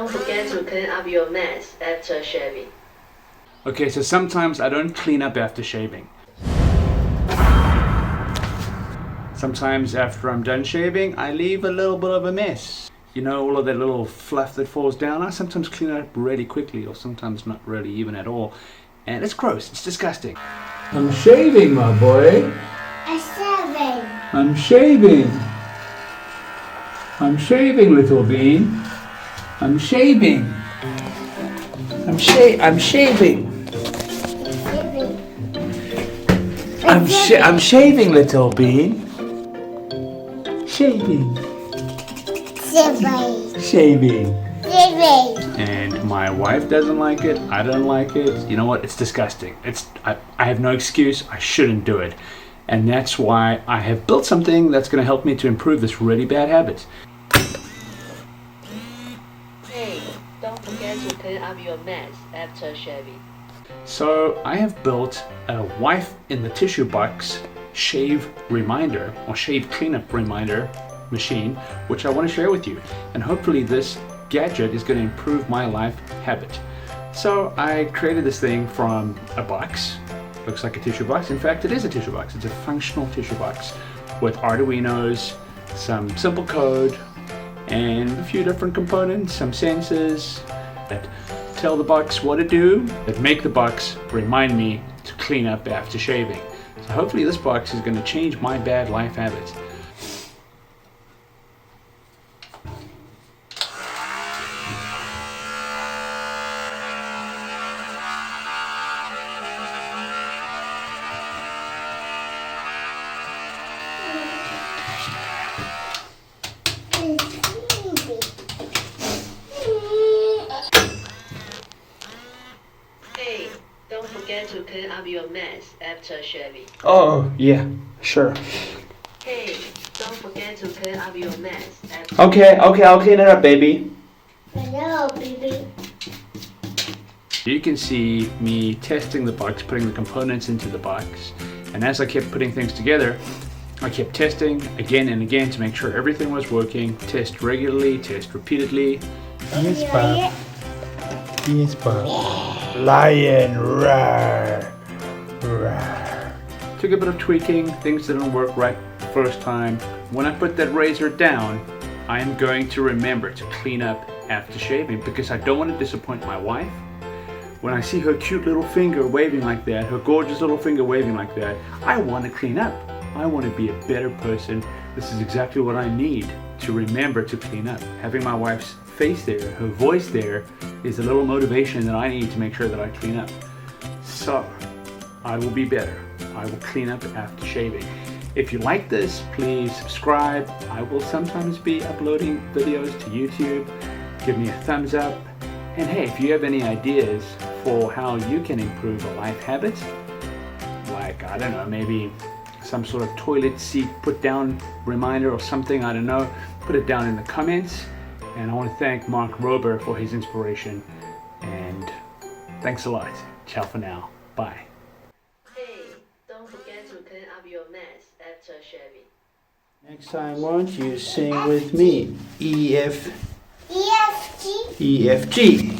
don't forget to clean up your mess after shaving. Okay, so sometimes I don't clean up after shaving. Sometimes after I'm done shaving, I leave a little bit of a mess. You know, all of that little fluff that falls down, I sometimes clean it up really quickly, or sometimes not really even at all. And it's gross, it's disgusting. I'm shaving, my boy. I'm shaving. I'm shaving. I'm shaving, little bean. I'm shaving. I'm shaving. I'm shaving. I'm shaving, little bean. Shaving. Shaving. Shaving. Shaving. And my wife doesn't like it, I don't like it. You know what, it's disgusting. I have no excuse, I shouldn't do it. And that's why I have built something that's going to help me to improve this really bad habit. Hey, don't forget to clean up your mess after shaving. So I have built a wife in the tissue box shave reminder or shave cleanup reminder machine, which I want to share with you. And hopefully this gadget is going to improve my life habit. So I created this thing from a box. Looks like a tissue box. In fact, it is a tissue box. It's a functional tissue box with Arduinos, some simple code, and a few different components, some sensors that tell the box what to do, that make the box remind me to clean up after shaving. So hopefully this box is going to change my bad life habits. Hey, don't forget to clean up your mess after shaving. Oh, yeah, sure. Hey, don't forget to clean up your mess after Okay, I'll clean it up, baby. Hello, baby. You can see me testing the box, putting the components into the box, and as I kept putting things together, I kept testing again and again to make sure everything was working. Test regularly, test repeatedly. Yes, Bob. Yes, Bob. Lion, roar. Roar. Took a bit of tweaking, things didn't work right the first time. When I put that razor down, I am going to remember to clean up after shaving because I don't want to disappoint my wife. When I see her cute little finger waving like that, her gorgeous little finger waving like that, I want to clean up. I want to be a better person. This is exactly what I need to remember to clean up. Having my wife's face there, her voice there, is a little motivation that I need to make sure that I clean up. So, I will be better. I will clean up after shaving. If you like this, please subscribe. I will sometimes be uploading videos to YouTube. Give me a thumbs up. And hey, if you have any ideas for how you can improve a life habit, like, I don't know, maybe some sort of toilet seat put down reminder or something, I don't know, put it down in the comments. And I want to thank Mark Rober for his inspiration. And thanks a lot. Ciao for now. Bye. Hey, don't forget to clean up your mess after shaving. Next time, won't you sing with me? E, F, EFG. E, F, G.